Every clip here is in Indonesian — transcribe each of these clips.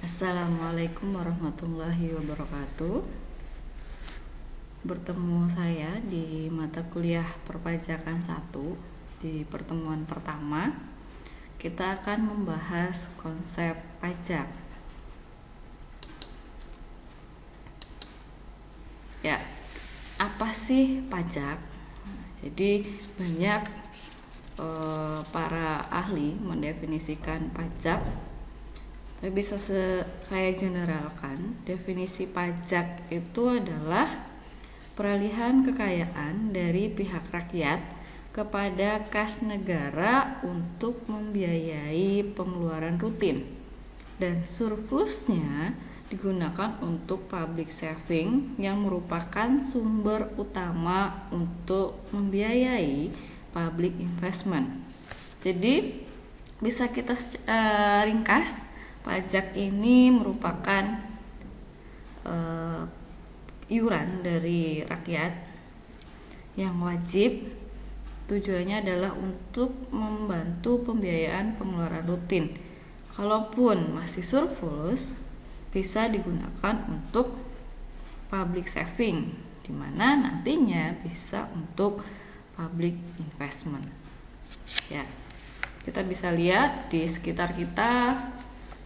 Assalamualaikum warahmatullahi wabarakatuh. Bertemu saya di mata kuliah perpajakan 1. Di pertemuan pertama, kita akan membahas konsep pajak. Ya, apa sih pajak? Jadi banyak para ahli mendefinisikan pajak. Tapi bisa saya generalkan, definisi pajak itu adalah peralihan kekayaan dari pihak rakyat kepada kas negara untuk membiayai pengeluaran rutin, dan surplusnya digunakan untuk public saving yang merupakan sumber utama untuk membiayai public investment. Jadi bisa kita ringkas, pajak ini merupakan iuran dari rakyat yang wajib. Tujuannya adalah untuk membantu pembiayaan pengeluaran rutin. Kalaupun masih surplus, bisa digunakan untuk public saving, di mana nantinya bisa untuk public investment. Ya, kita bisa lihat di sekitar kita,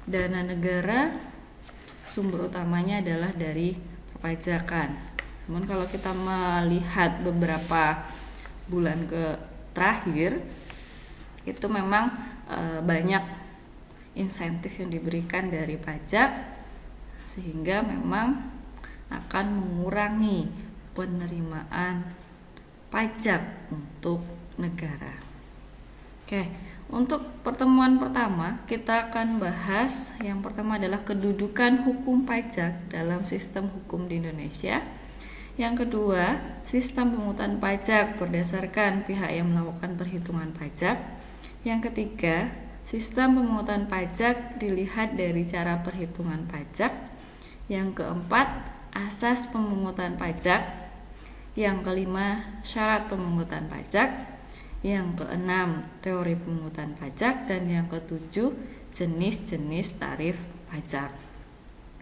dana negara sumber utamanya adalah dari perpajakan. Namun kalau kita melihat beberapa bulan terakhir, itu memang banyak insentif yang diberikan dari pajak, sehingga memang akan mengurangi penerimaan pajak untuk negara. Oke, untuk pertemuan pertama kita akan bahas yang pertama adalah kedudukan hukum pajak dalam sistem hukum di Indonesia. Yang kedua, sistem pemungutan pajak berdasarkan pihak yang melakukan perhitungan pajak. Yang ketiga, sistem pemungutan pajak dilihat dari cara perhitungan pajak. Yang keempat, asas pemungutan pajak. Yang kelima, syarat pemungutan pajak. Yang keenam, teori pemungutan pajak. Dan yang ketujuh, jenis-jenis tarif pajak.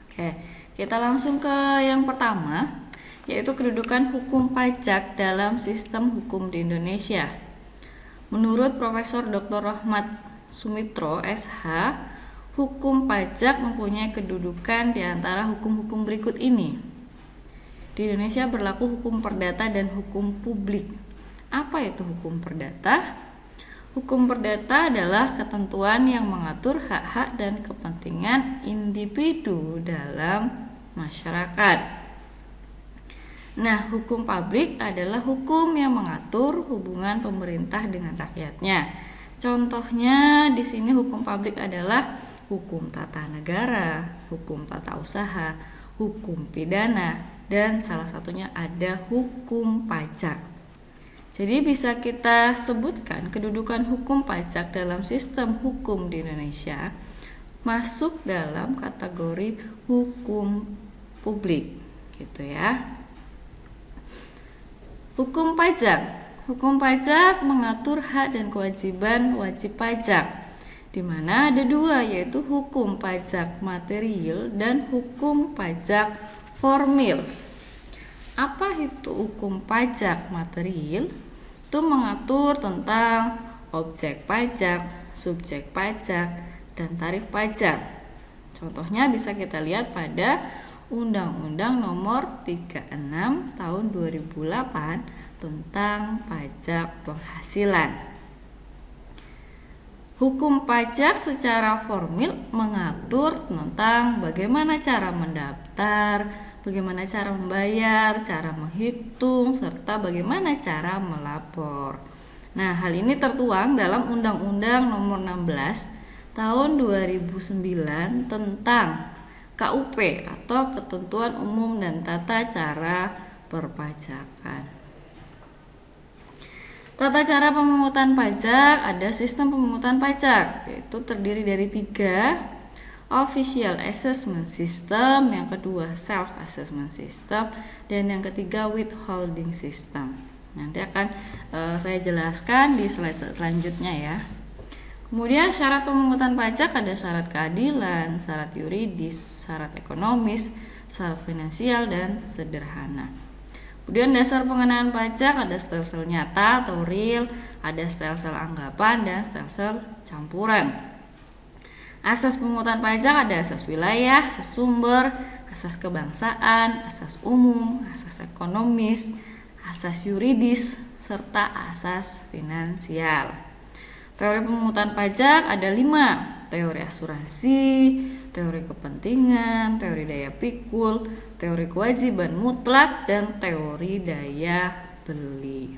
Oke, kita langsung ke yang pertama, yaitu kedudukan hukum pajak dalam sistem hukum di Indonesia. Menurut Profesor Dr. Rahmat Sumitro, SH, hukum pajak mempunyai kedudukan di antara hukum-hukum berikut ini. Di Indonesia berlaku hukum perdata dan hukum publik. Apa itu hukum perdata? Hukum perdata adalah ketentuan yang mengatur hak-hak dan kepentingan individu dalam masyarakat. Nah, hukum publik adalah hukum yang mengatur hubungan pemerintah dengan rakyatnya. Contohnya di sini hukum publik adalah hukum tata negara, hukum tata usaha, hukum pidana, dan salah satunya ada hukum pajak. Jadi bisa kita sebutkan kedudukan hukum pajak dalam sistem hukum di Indonesia masuk dalam kategori hukum publik, gitu ya. Hukum pajak. Hukum pajak mengatur hak dan kewajiban wajib pajak, di mana ada dua, yaitu hukum pajak material dan hukum pajak formil. Apa itu hukum pajak material? Itu mengatur tentang objek pajak, subjek pajak, dan tarif pajak. Contohnya bisa kita lihat pada Undang-Undang Nomor 36 Tahun 2008 tentang pajak penghasilan. Hukum pajak secara formil mengatur tentang bagaimana cara mendaftar, bagaimana cara membayar, cara menghitung, serta bagaimana cara melapor. Nah, hal ini tertuang dalam Undang-Undang Nomor 16 Tahun 2009 tentang KUP atau Ketentuan Umum dan Tata Cara Perpajakan. Tata cara pemungutan pajak, ada sistem pemungutan pajak, yaitu terdiri dari 3: Official Assessment System, yang kedua Self Assessment System, dan yang ketiga Withholding System. Nanti akan saya jelaskan di slide selanjutnya ya. Kemudian syarat pemungutan pajak ada syarat keadilan, syarat yuridis, syarat ekonomis, syarat finansial, dan sederhana. Kemudian dasar pengenaan pajak ada stelsel nyata atau real, ada stelsel anggapan, dan stelsel campuran. Asas pemungutan pajak ada asas wilayah, asas sumber, asas kebangsaan, asas umum, asas ekonomis, asas yuridis, serta asas finansial. Teori pemungutan pajak ada 5, teori asuransi, teori kepentingan, teori daya pikul, teori kewajiban mutlak, dan teori daya beli.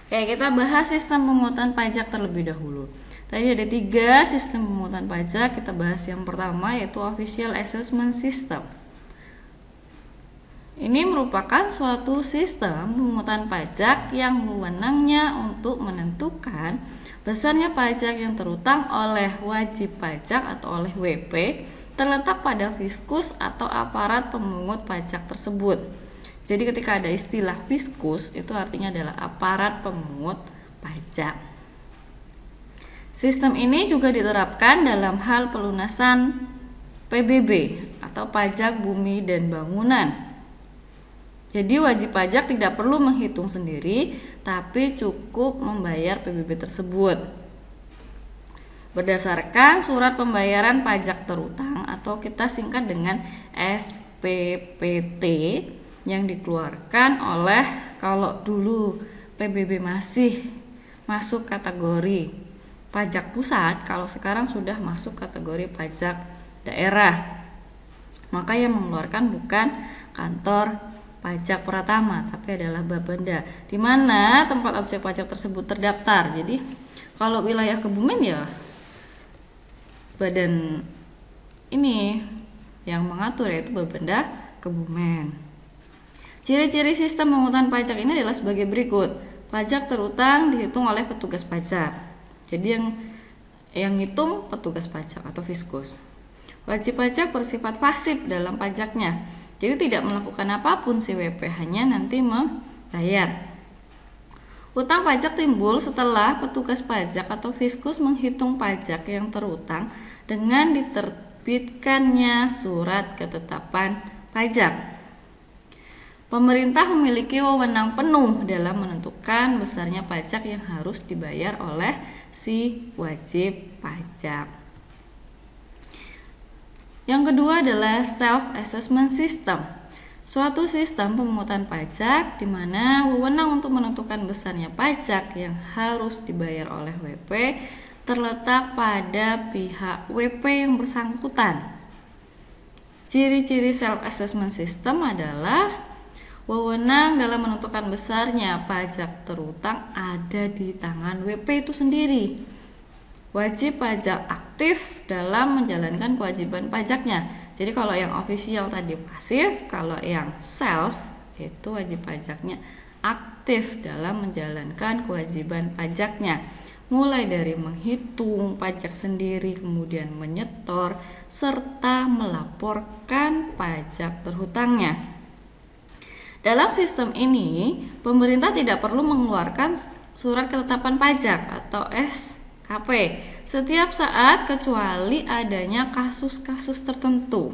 Oke, kita bahas sistem pemungutan pajak terlebih dahulu. Tadi ada 3 sistem pemungutan pajak, kita bahas yang pertama yaitu Official Assessment System. Ini merupakan suatu sistem pemungutan pajak yang wewenangnya untuk menentukan besarnya pajak yang terutang oleh wajib pajak atau oleh WP terletak pada fiskus atau aparat pemungut pajak tersebut. Jadi ketika ada istilah fiskus itu artinya adalah aparat pemungut pajak. Sistem ini juga diterapkan dalam hal pelunasan PBB atau pajak bumi dan bangunan. Jadi wajib pajak tidak perlu menghitung sendiri, tapi cukup membayar PBB tersebut. Berdasarkan surat pembayaran pajak terutang atau kita singkat dengan SPPT yang dikeluarkan oleh, kalau dulu PBB masih masuk kategori pajak pusat, kalau sekarang sudah masuk kategori pajak daerah. Maka yang mengeluarkan bukan kantor pajak Pratama, tapi adalah Bapenda, di mana tempat objek pajak tersebut terdaftar. Jadi kalau wilayah Kebumen ya badan ini yang mengatur yaitu Bapenda Kebumen. Ciri-ciri sistem pemungutan pajak ini adalah sebagai berikut. Pajak terutang dihitung oleh petugas pajak. Jadi yang ngitung petugas pajak atau fiskus. Wajib pajak bersifat pasif dalam pajaknya. Jadi tidak melakukan apapun si WP, hanya nanti membayar. Utang pajak timbul setelah petugas pajak atau fiskus menghitung pajak yang terutang dengan diterbitkannya surat ketetapan pajak. Pemerintah memiliki wewenang penuh dalam menentukan besarnya pajak yang harus dibayar oleh si wajib pajak. Yang kedua adalah self-assessment system. Suatu sistem pemungutan pajak di mana wewenang untuk menentukan besarnya pajak yang harus dibayar oleh WP terletak pada pihak WP yang bersangkutan. Ciri-ciri self-assessment system adalah wewenang dalam menentukan besarnya pajak terutang ada di tangan WP itu sendiri. Wajib pajak aktif dalam menjalankan kewajiban pajaknya. Jadi kalau yang official tadi pasif, kalau yang self itu wajib pajaknya aktif dalam menjalankan kewajiban pajaknya. Mulai dari menghitung pajak sendiri, kemudian menyetor, serta melaporkan pajak terhutangnya. Dalam sistem ini, pemerintah tidak perlu mengeluarkan surat ketetapan pajak atau SKP setiap saat kecuali adanya kasus-kasus tertentu.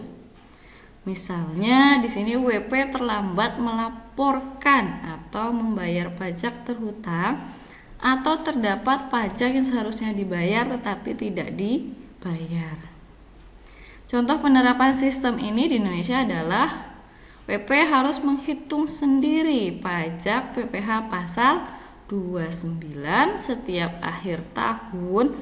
Misalnya di sini WP terlambat melaporkan atau membayar pajak terhutang atau terdapat pajak yang seharusnya dibayar tetapi tidak dibayar. Contoh penerapan sistem ini di Indonesia adalah WP harus menghitung sendiri pajak PPh pasal 29 setiap akhir tahun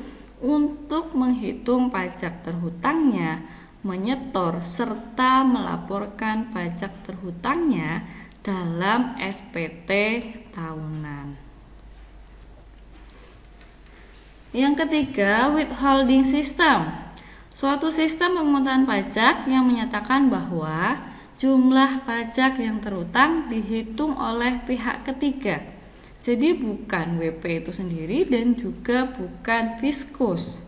untuk menghitung pajak terhutangnya, menyetor serta melaporkan pajak terhutangnya dalam SPT tahunan. Yang ketiga, withholding system. Suatu sistem pemungutan pajak yang menyatakan bahwa jumlah pajak yang terhutang dihitung oleh pihak ketiga. Jadi bukan WP itu sendiri dan juga bukan fiskus.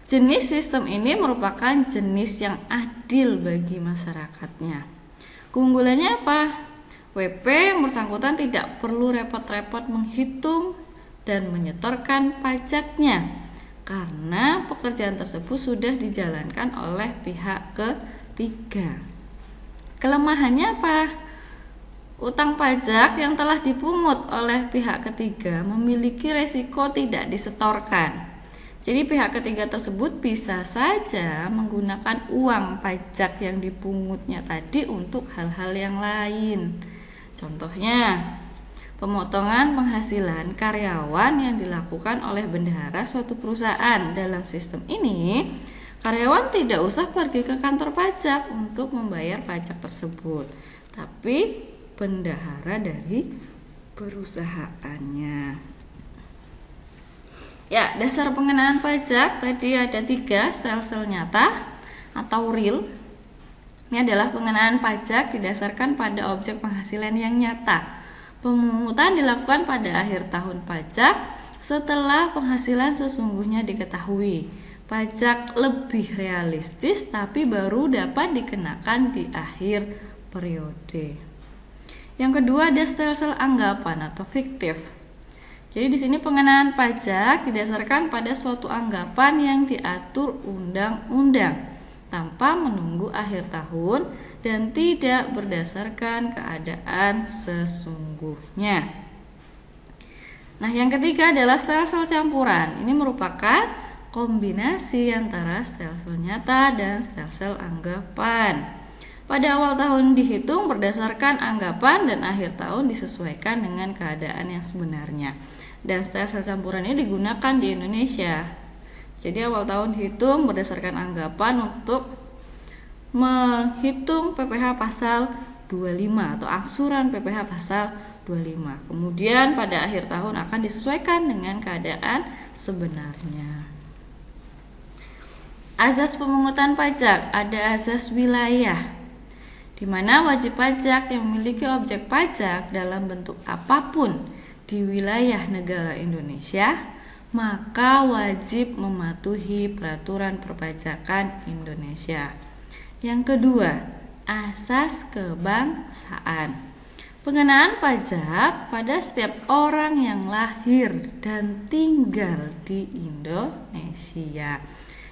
Jenis sistem ini merupakan jenis yang adil bagi masyarakatnya. Keunggulannya apa? WP yang bersangkutan tidak perlu repot-repot menghitung dan menyetorkan pajaknya. karena pekerjaan tersebut sudah dijalankan oleh pihak ketiga. Kelemahannya apa? Utang pajak yang telah dipungut oleh pihak ketiga memiliki resiko tidak disetorkan. Jadi pihak ketiga tersebut bisa saja menggunakan uang pajak yang dipungutnya tadi untuk hal-hal yang lain. Contohnya, pemotongan penghasilan karyawan yang dilakukan oleh bendahara suatu perusahaan. Dalam sistem ini, karyawan tidak usah pergi ke kantor pajak untuk membayar pajak tersebut, tapi bendahara dari perusahaannya. Ya, dasar pengenaan pajak tadi ada 3, stelsel nyata atau real. Ini adalah pengenaan pajak didasarkan pada objek penghasilan yang nyata. Pemungutan dilakukan pada akhir tahun pajak setelah penghasilan sesungguhnya diketahui. Pajak lebih realistis tapi baru dapat dikenakan di akhir periode. Yang kedua ada stelsel anggapan atau fiktif. Jadi di sini pengenaan pajak didasarkan pada suatu anggapan yang diatur undang-undang tanpa menunggu akhir tahun dan tidak berdasarkan keadaan sesungguhnya. Nah, yang ketiga adalah stelsel campuran. Ini merupakan kombinasi antara stelsel nyata dan stelsel anggapan. Pada awal tahun dihitung berdasarkan anggapan dan akhir tahun disesuaikan dengan keadaan yang sebenarnya. Dan stelsel campuran ini digunakan di Indonesia. Jadi awal tahun dihitung berdasarkan anggapan untuk menghitung PPh pasal 25 atau angsuran PPh pasal 25. Kemudian pada akhir tahun akan disesuaikan dengan keadaan sebenarnya. Azas pemungutan pajak, ada azas wilayah, di mana wajib pajak yang memiliki objek pajak dalam bentuk apapun di wilayah negara Indonesia, maka wajib mematuhi peraturan perpajakan Indonesia. Yang kedua, asas kebangsaan. Pengenaan pajak pada setiap orang yang lahir dan tinggal di Indonesia.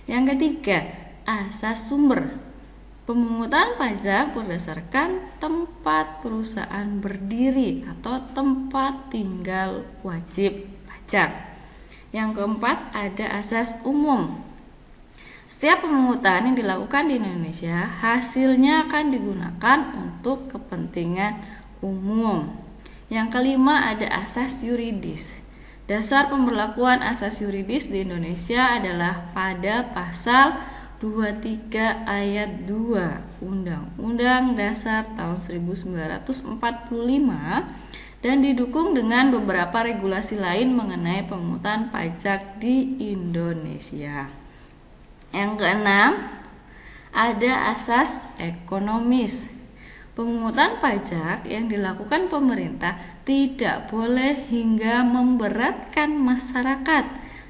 Yang ketiga, asas sumber. Pemungutan pajak berdasarkan tempat perusahaan berdiri atau tempat tinggal wajib pajak. Yang keempat ada asas umum. Setiap pemungutan yang dilakukan di Indonesia hasilnya akan digunakan untuk kepentingan umum. Yang kelima ada asas yuridis. Dasar pemberlakuan asas yuridis di Indonesia adalah pada pasal 23 ayat 2 Undang-Undang Dasar tahun 1945 dan didukung dengan beberapa regulasi lain mengenai pemungutan pajak di Indonesia. Yang keenam, ada asas ekonomis. Pemungutan pajak yang dilakukan pemerintah tidak boleh hingga memberatkan masyarakat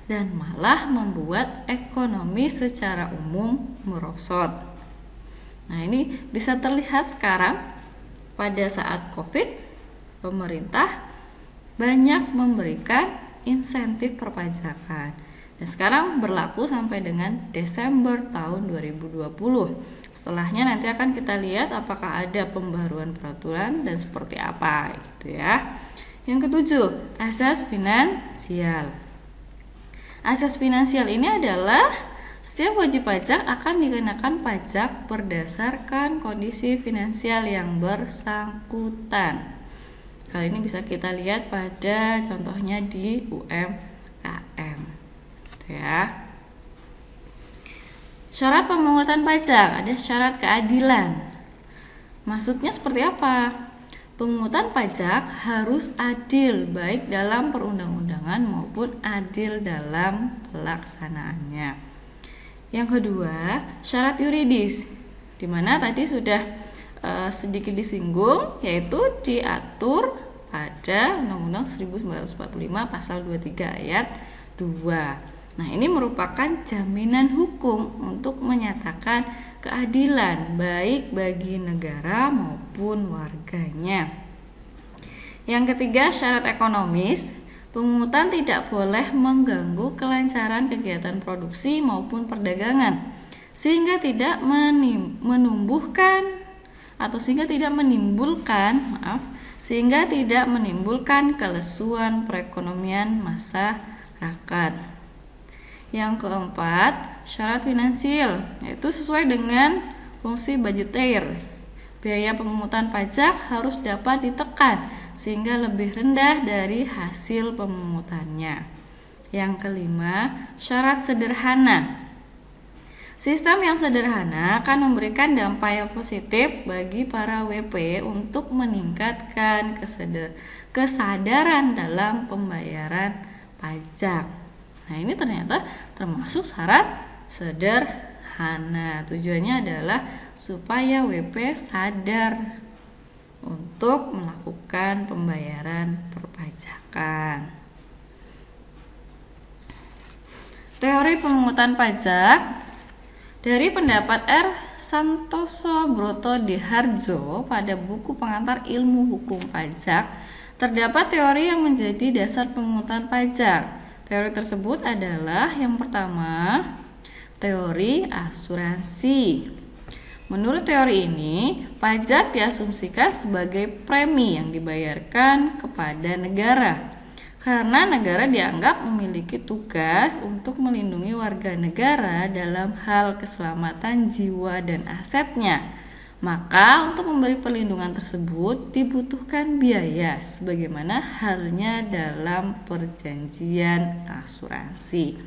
dan malah membuat ekonomi secara umum merosot. Nah, ini bisa terlihat sekarang pada saat COVID, pemerintah banyak memberikan insentif perpajakan. Dan sekarang berlaku sampai dengan Desember tahun 2020. Setelahnya nanti akan kita lihat apakah ada pembaruan peraturan dan seperti apa gitu ya. Yang ketujuh, asas finansial. Asas finansial ini adalah setiap wajib pajak akan dikenakan pajak berdasarkan kondisi finansial yang bersangkutan. Hal ini bisa kita lihat pada contohnya di UMKM. Ya. Syarat pemungutan pajak, ada syarat keadilan. Maksudnya seperti apa? Pemungutan pajak harus adil baik dalam perundang-undangan maupun adil dalam pelaksanaannya. Yang kedua, syarat yuridis, di mana tadi sudah sedikit disinggung, yaitu diatur pada Undang-Undang 1945 pasal 23 ayat 2. Nah, ini merupakan jaminan hukum untuk menyatakan keadilan baik bagi negara maupun warganya. Yang ketiga, syarat ekonomis. Pemungutan tidak boleh mengganggu kelancaran kegiatan produksi maupun perdagangan, sehingga tidak menimbulkan kelesuan perekonomian masyarakat. Yang keempat, syarat finansial, yaitu sesuai dengan fungsi budgeteer. Biaya pemungutan pajak harus dapat ditekan sehingga lebih rendah dari hasil pemungutannya. Yang kelima, syarat sederhana. Sistem yang sederhana akan memberikan dampak yang positif bagi para WP untuk meningkatkan kesadaran dalam pembayaran pajak. Nah, ini ternyata termasuk syarat sederhana. Tujuannya adalah supaya WP sadar untuk melakukan pembayaran perpajakan. Teori pemungutan pajak dari pendapat R. Santoso Brotodihardjo pada buku pengantar ilmu hukum pajak, terdapat teori yang menjadi dasar pemungutan pajak. Teori tersebut adalah yang pertama, teori asuransi. Menurut teori ini, pajak diasumsikan sebagai premi yang dibayarkan kepada negara. Karena negara dianggap memiliki tugas untuk melindungi warga negara dalam hal keselamatan jiwa dan asetnya, maka untuk memberi perlindungan tersebut dibutuhkan biaya sebagaimana halnya dalam perjanjian asuransi.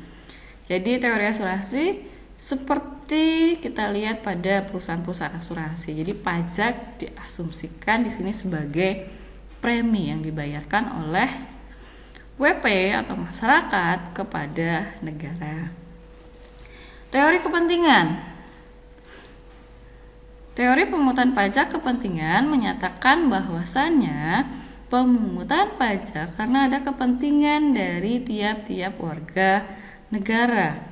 Jadi teori asuransi seperti kita lihat pada perusahaan-perusahaan asuransi. Jadi pajak diasumsikan di sini sebagai premi yang dibayarkan oleh WP atau masyarakat kepada negara. Teori kepentingan. Teori pemungutan pajak kepentingan menyatakan bahwasannya pemungutan pajak karena ada kepentingan dari tiap-tiap warga negara.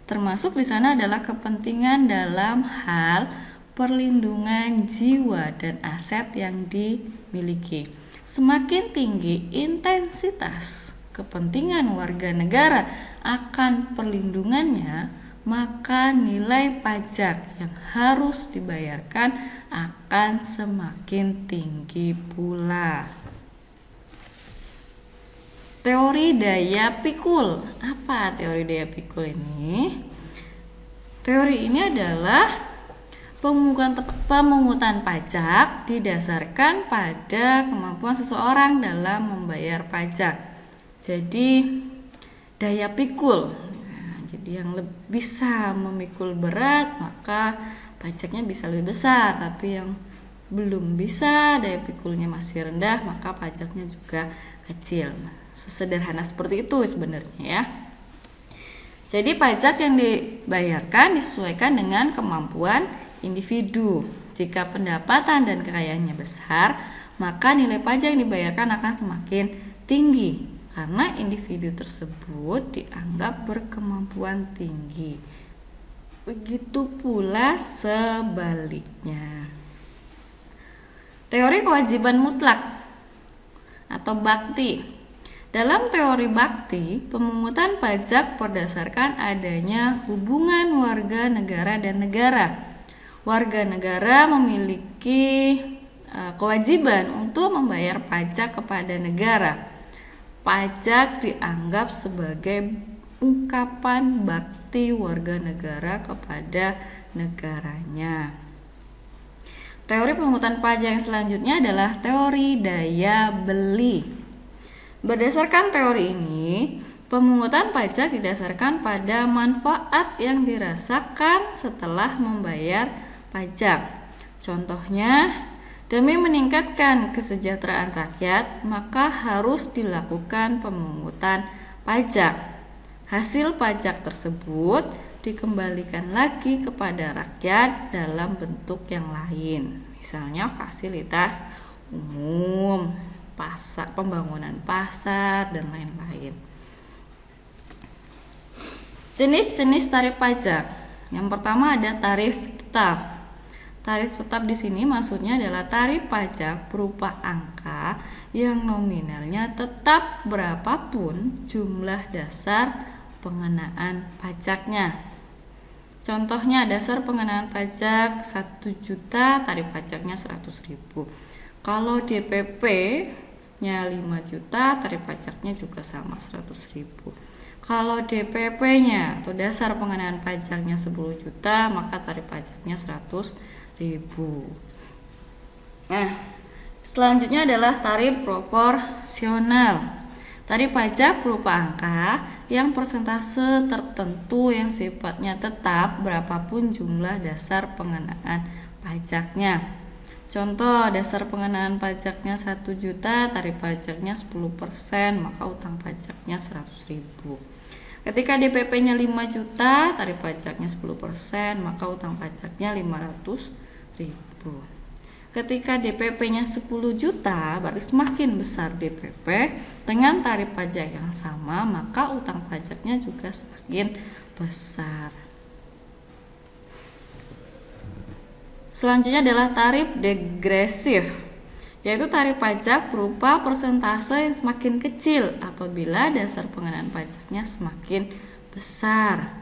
Termasuk di sana adalah kepentingan dalam hal perlindungan jiwa dan aset yang dimiliki. Semakin tinggi intensitas kepentingan warga negara akan perlindungannya, maka nilai pajak yang harus dibayarkan akan semakin tinggi pula. Teori daya pikul. Apa teori daya pikul ini? Teori ini adalah pemungutan pajak didasarkan pada kemampuan seseorang dalam membayar pajak. Jadi daya pikul. Jadi yang bisa memikul berat maka pajaknya bisa lebih besar, tapi yang belum bisa, daya pikulnya masih rendah, maka pajaknya juga kecil. Sesederhana seperti itu sebenarnya ya. Jadi pajak yang dibayarkan disesuaikan dengan kemampuan individu. Jika pendapatan dan kekayaannya besar, maka nilai pajak yang dibayarkan akan semakin tinggi karena individu tersebut dianggap berkemampuan tinggi. Begitu pula sebaliknya. Teori kewajiban mutlak atau bakti. Dalam teori bakti, pemungutan pajak berdasarkan adanya hubungan warga negara dan negara. Warga negara memiliki kewajiban untuk membayar pajak kepada negara. Pajak dianggap sebagai ungkapan bakti warga negara kepada negaranya. Teori pemungutan pajak yang selanjutnya adalah teori daya beli. Berdasarkan teori ini, pemungutan pajak didasarkan pada manfaat yang dirasakan setelah membayar pajak. Contohnya, demi meningkatkan kesejahteraan rakyat, maka harus dilakukan pemungutan pajak. Hasil pajak tersebut dikembalikan lagi kepada rakyat dalam bentuk yang lain. Misalnya fasilitas umum, pasar, pembangunan pasar, dan lain-lain. Jenis-jenis tarif pajak. Yang pertama ada tarif tetap. Tarif tetap di sini maksudnya adalah tarif pajak berupa angka yang nominalnya tetap berapapun jumlah dasar pengenaan pajaknya. Contohnya dasar pengenaan pajak 1 juta, tarif pajaknya 100.000. Kalau DPP-nya 5 juta, tarif pajaknya juga sama 100.000. Kalau DPP-nya atau dasar pengenaan pajaknya 10 juta, maka tarif pajaknya 100.000. Nah, selanjutnya adalah tarif proporsional. Tarif pajak berupa angka yang persentase tertentu yang sifatnya tetap berapapun jumlah dasar pengenaan pajaknya. Contoh, dasar pengenaan pajaknya 1 juta, tarif pajaknya 10%, maka utang pajaknya 100.000. Ketika DPP-nya 5 juta, tarif pajaknya 10%, maka utang pajaknya 500.000. Ketika DPP-nya 10 juta, berarti semakin besar DPP dengan tarif pajak yang sama, maka utang pajaknya juga semakin besar. Selanjutnya adalah tarif degresif, yaitu tarif pajak berupa persentase yang semakin kecil apabila dasar pengenaan pajaknya semakin besar.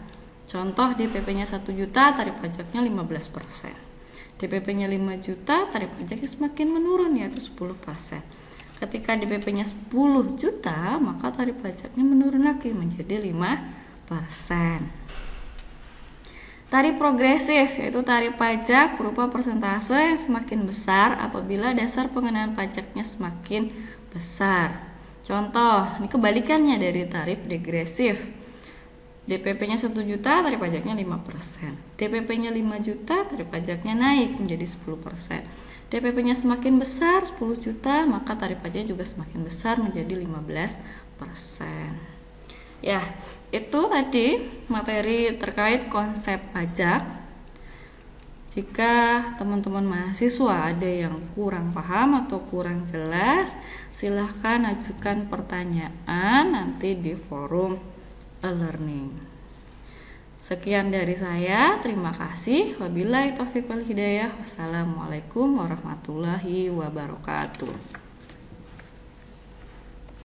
Contoh, DPP-nya 1 juta, tarif pajaknya 15%. DPP-nya 5 juta, tarif pajaknya semakin menurun, yaitu 10%. Ketika DPP-nya 10 juta, maka tarif pajaknya menurun lagi menjadi 5%. Tarif progresif, yaitu tarif pajak berupa persentase yang semakin besar apabila dasar pengenaan pajaknya semakin besar. Contoh, ini kebalikannya dari tarif degresif. DPP-nya 1 juta, tarif pajaknya 5%. DPP-nya 5 juta, tarif pajaknya naik menjadi 10%. DPP-nya semakin besar, 10 juta, maka tarif pajaknya juga semakin besar menjadi 15%. Ya, itu tadi materi terkait konsep pajak. Jika teman-teman mahasiswa ada yang kurang paham atau kurang jelas, silahkan ajukan pertanyaan nanti di forum e-learning. Sekian dari saya, terima kasih. Wabillahi taufiq wal hidayah. Wassalamualaikum warahmatullahi wabarakatuh.